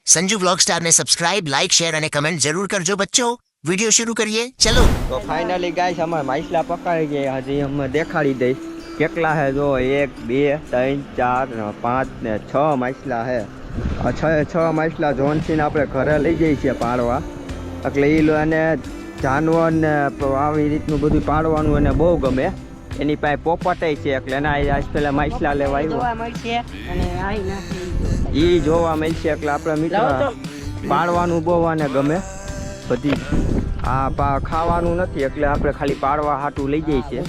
Sanju vlog star ने subscribe like share અને comment જરૂર કરજો બચ્ચો વિડિયો શરૂ કરીએ ચલો તો ફાઇનલી ગાઈસ અમાર માછલા પકડાઈ ગયા હજી અમે દેખાડી દઈ કેટલા હે જો 1 2 3 4 5 ને 6 માછલા હે છ માછલા જોનસીને આપણે ઘરે લઈ જઈએ છીએ પાડવા એટલે એ અને જાનવર ને આવી રીતનું બધું પાડવાનું એને બહુ ગમે એની પાસે પોપટાઈ છે એટલે એના આજ પેલા માછલા લેવા આવ્યો એ જોવા મળશે એટલે આપણા મિત્ર પાડવાનું બહુ આને ગમે બધી આ ખાવાનું નથી એટલે આપણે ખાલી પાડવા હાટું લઈ જઈએ છીએ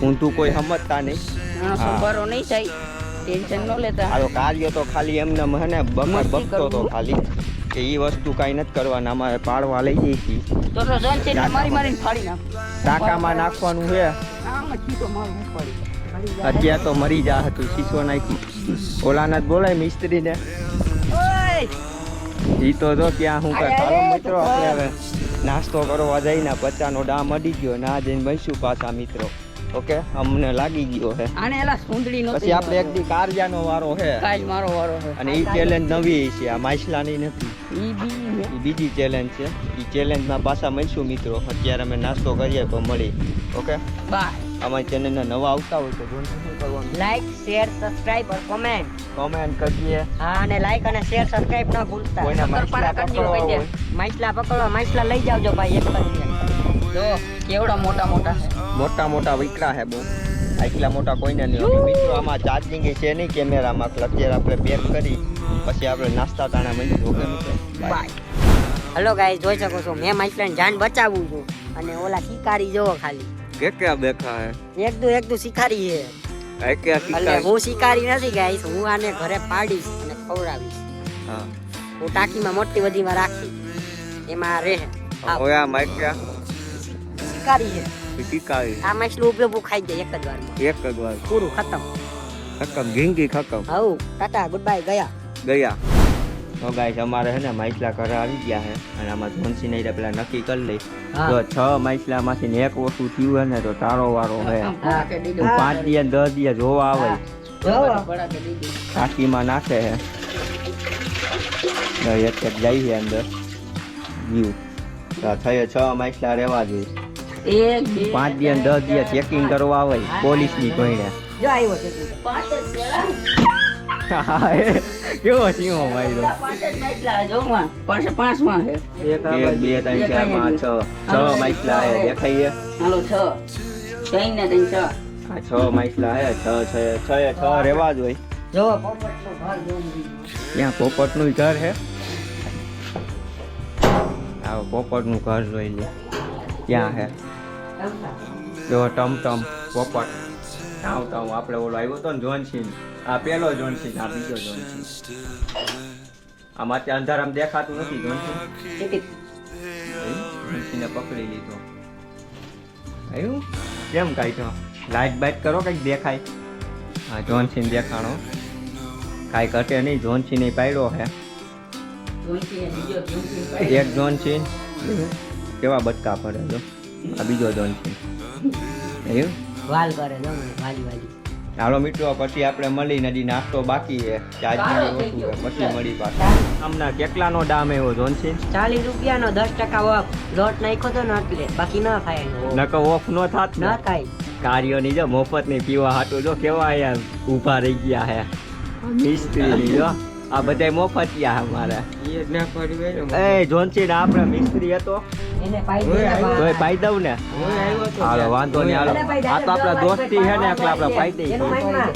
હું તું કોઈ સમજતા નહીં ટેન્શન ન લેતા આ કાર્ય તો ખાલી એમને મને બકતો તો ખાલી કે એ વસ્તુ કાંઈ નથી કરવાના અમારે પાડવા લઈ જઈએ છીએ તો જોન છે મારીને ફાડી નાખ ટાંકામાં નાખવાનું છે આમાં ચીતો મારું ફાડી અત્યારે તો મરી જા હતું શીશો નાખી ઓલાના જ બોલાય મિસ્ત્રીને ઈ તો જો ત્યાં હું કઈ ચાલો મિત્રો આપણે હવે નાસ્તો કરવા જઈને 50નો ડામ અડી ગયો ના જઈને બનશું પાછા મિત્રો ઓકે અમને લાગી ગયો છે આને એલા સુંદડી નો પછી આપણે એક દી કારજાનો વારો છે કાલ મારો વારો છે અને ઈ ચેલેન્જ નવી છે આ માછલાની નથી ઈ બીજી ચેલેન્જ છે ઈ ચેલેન્જમાં પાછા મળશું મિત્રો અત્યારે અમે નાસ્તો કરીએ તો મળી ઓકે બાય અમારી ચેનલના નવા આવતા હોય તો જોન શું કરવાનું લાઈક શેર સબસ્ક્રાઇબ और કમેન્ટ કરીએ હા અને લાઈક અને શેર સબસ્ક્રાઇબ ના ભૂલતા કોઈના માછલા પકડો માછલા લઈ જાવજો ભાઈ એક જો કેવડા મોટા છે મોટા વિકરા હે બહુ આટલા મોટા કોઈને નહીં હોય મિત્રો આમાં ચાર્જિંગ છે નહીં કેમેરામાં અત્યારે આપણે પેક કરી પછી આપણે નાસ્તા તાણા મળીશું ઓકે મિત્રો બાય હેલો ગાઈસ જોઈ શકો છો મેં માછલાની જાન બચાવું છું અને ઓલા શિકારી જોવો ખાલી કે બેઠા હે એકદું શિકારી છે એટલે હું શિકારી નથી ગાઈસ હું આને ઘરે પાડીશ અને ખવડાવીશ હા હું ટાંકીમાં મોટી બધીમાં રાખી એમાં રહે ઓયા માઈક્યા શિકારી છે શિકારી આ માછલું ઉભું ખાઈ જાય એક જ વાર પૂરું ખતમ ગીંગી ખતમ હઉ ટાટા ગુડ બાય ગયા તો ગાઈસ અમારે હે ને માછલા ઘરે આવી ગયા હે અને આમાં જોનસી ને પેલા નક્કી કરી લઈ તો 6 માછલામાંથી એક વસ્તુ થયું હે ને તો તારો વારો હે 5 દિયા 10 દિયા જોવા આવે ટાંકીમાં નાખે હે એક જાય છે અંદર વ્યૂ તો થયો 6 માછલા રહેવા જોઈએ 5 દિયા 10 દિયા ચેકિંગ કરવા આવે પોલીસની કોઈને જો આવ્યો કેવો સિંહો માર્યો 5 માં છે 1 2 3 4 5 6 માછલા હે દેખાય હાલો 6 કઈ ને 6 આ 6 માછલા હે 6 રહેવા જોઈએ જો પોપટનું ઘર જોવું ત્યાં પોપટનું ઘર હે આ પોપટનું ઘર જોઈ લે ત્યાં હે જો ટમ પોપટ આવ આપણે ઓલો આવ્યો તો ને જોનસીન આ પેલો જોનસીન આ બીજો જોનસીન આમાં ત્યાં અંધારામાં દેખાતું નથી જોનસીને પકડી લીધો આવ્યું કેમ કાઢ્યો લાઈટ બાઈટ કરો કંઈક દેખાય હા જોનસીન દેખાણો કાંઈ ઘટે નહીં જોનસીને પાડ્યો હે એક જોનસીન કેવા બટકા પડે જો આ બીજો જોનસીન આવ્યું વાલ કરે જો વાલી હાલો મિત્રો પછી આપણે મળી નદી નાસ્તો બાકી છે ચાર્જિંગ પછી મળી પાછા આમના કેટલાનો દામ એવો જોનસીન 40 રૂપિયાનો 10% ઓફ લોટ નાખ્યો તો ને એટલે બાકી ના થાય નકો ઓફ નો થાત ના થાય કાર્યોની જો મફત ની પીવા હાટું જો કેવા આયા ઊભા રહી ગયા હે મિસ્ત્રી જો આ બધાય મફતિયા અમારા એ જોનસીન આપણે મિસ્ત્રી હતો એને પાઈ પાઈ દઉં ને હાલો વાંધો નહીં હાલો આ તો આપણા દોસ્તી છે ને એટલે આપણે પાઈ દઈએ એનું માઈનમાં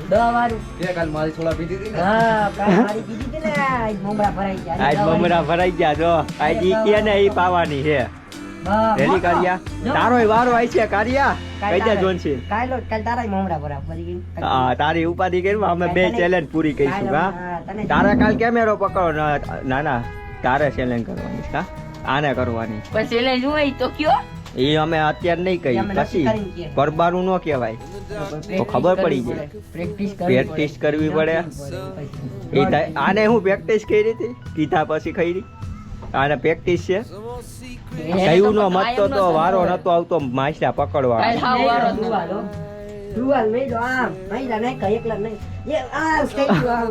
10 વાળું કે કાલ મારી છોડા પીધી હતી ને હા કાલ મારી પીધી હતી ને આજ મમરા ભરાઈ ગયા આજ મમરા ભરાઈ ગયા જો આજ ઈ કે ને ઈ પાવાની છે રેલી કારિયા તારોય વારો આઈ છે કારિયા કઈ દે જોનસી કાલ તારાય મમરા ભરા પડી ગઈ હા તારી ઉપાધિ કરી અમે બે ચેલેન્જ પૂરી કરીશું હા તારે કાલ કેમેરો પકડો ના તારે ચેલેન્જ કરવાની હા આને કરવાની પછી ચેલેન્જ હોય તો કયો એ અમે અત્યારે નહીં કહી પછી કરબાનું ન કહેવાય તો ખબર પડી જાય પ્રેક્ટિસ કરવી પડે આને હું પ્રેક્ટિસ કરી હતી કીધા પછી ખરી આને પ્રેક્ટિસ છે કયું નો મતતો તો વારો નતો આવતો માછલા પકડવા જુવાલ નહીં જો આમ મહિલા નહીં કઈ એકલા નહીં એ આમ કઈ આમ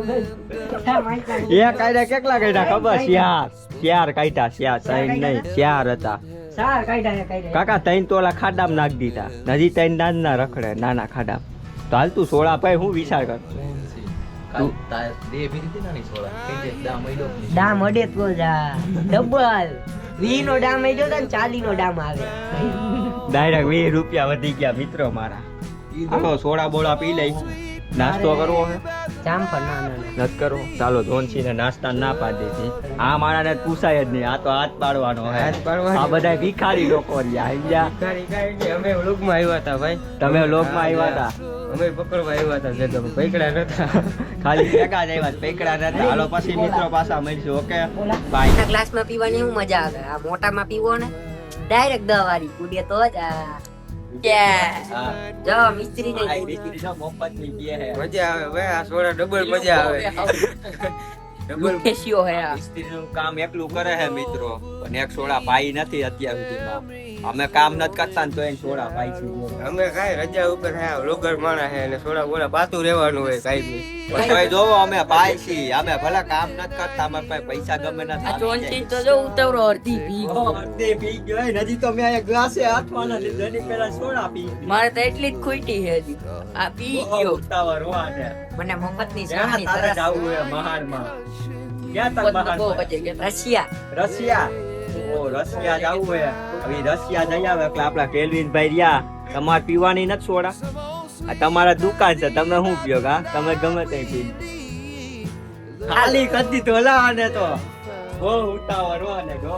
હા માઈલા એ કાયદા કેટલા કાયદા ખબર? ચાર કાયદા, ત્રણ નહીં, ચાર હતા. સાર કાઢ્યા કાકા ત્રણ તો ઓલા ખાડામાં નાખી દીધા, હજી ત્રણ નાના રખડે નાના ખાડામાં. તો હાલ તું સોળા ભાઈ હું વિચાર કર. ડામ અડે તો જા ડબલ 20 નો ડામ આવી ગયો તો 40 નો ડામ આવે ડાયરેક્ટ 20 રૂપિયા વધી ગયા મિત્રો મારા. હાલો સોડા બોળા પી લઈ. નાસ્તો કરવો હે? જામફળ ના નથી કરવો? ચાલો જોનસી ને નાસ્તા ના પાડી દીધી. આ મારાને પૂછાય જ નહીં, આ તો હાથ પાડવાનો હે. આ બધા ભિખારી લોકો રહ્યા સમજ્યા? અમે લોકમાં આવ્યા હતા ભાઈ. તમે લોકમાં આવ્યા હતા? અમે પકડવા આવ્યા હતા જે તમે પૈકડા નતા. ખાલી ભેગા જ આવ્યા, પૈકડા નતા. હાલો પછી મિત્રો પાછા મળીશું. Okay bye. ગ્લાસમાં પીવાની શું મજા આવે આ મોટામાં પીવો ને ડાયરેક્ટ 10 વાળી કુડીએ તો જ જો મિસ્ત્રી ને મોહમ્મદ ની પીએ હે. મજા આવે ભાઈ, આ સોડા ડબલ મજા આવે. ડબલ કેશિયો હે આ મિસ્ત્રીનું કામ એકલું કરે હે મિત્રો, પણ એક સોડા પાઈ નથી અત્યાર સુધીમાં. અમે કામ નથી કરતા ને તો એને સોડા પાઈ છે. અમે કાંઈ રજા ઉપર હે લોગર માણા હે અને સોડા બોલા પાતું રહેવાનું હોય કાંઈ બી. પણ તોય જોવો અમે પાઈ છીએ. અમે ભલે કામ નથી કરતા, અમે પાસે પૈસા ગમે ના આ ચોંચી તો જો ઉતવરો અડધી પી પી ગયો. હજી તો મેં એક ગ્લાસે હાથમાં લીધો, એની પહેલા સોડા પી. મારે તો એટલી જ ખૂટી છે હજી આ પી ગયો ઉતાવળ રોવાને. મને મફતની ક્યાં સાની તારે તરસ જાવું હે મહાડમાં? ક્યાં તાર મહાડમાં? Russia Russia. ઓ રશિયા જાવું હે. હવે રશિયા જઈ આવે એટલે આપડા કેલ્વિન ભાઈ રહ્યા. તમારે પીવાની નથી સોડા? આ તમારા દુકાન છે, તમે શું પીઓ? કા તમે ગમે તે પી. ખાલી કરી દીધો લાને તો બહુ ઉતાવળ રોવાને ગો.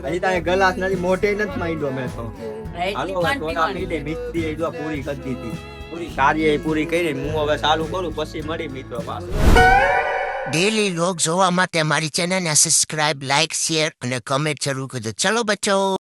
હજી તારે ગલાસ નથી, મોઢે નથી માંડ્યો મેં તો. હાલો સોડા પી લે. મિસ્ત્રી એ જો પૂરી કરી દીધી, પૂરી કાર્ય એ પૂરી કરી. હું હવે ચાલુ કરું, પછી મળી મિત્રો પાસે. ડેલી લોગ જોવા માટે મારી ચેનલને સબસ્ક્રાઇબ, લાઇક, શેર અને કમેન્ટ જરૂર કરજો. ચલો બચ્ચો.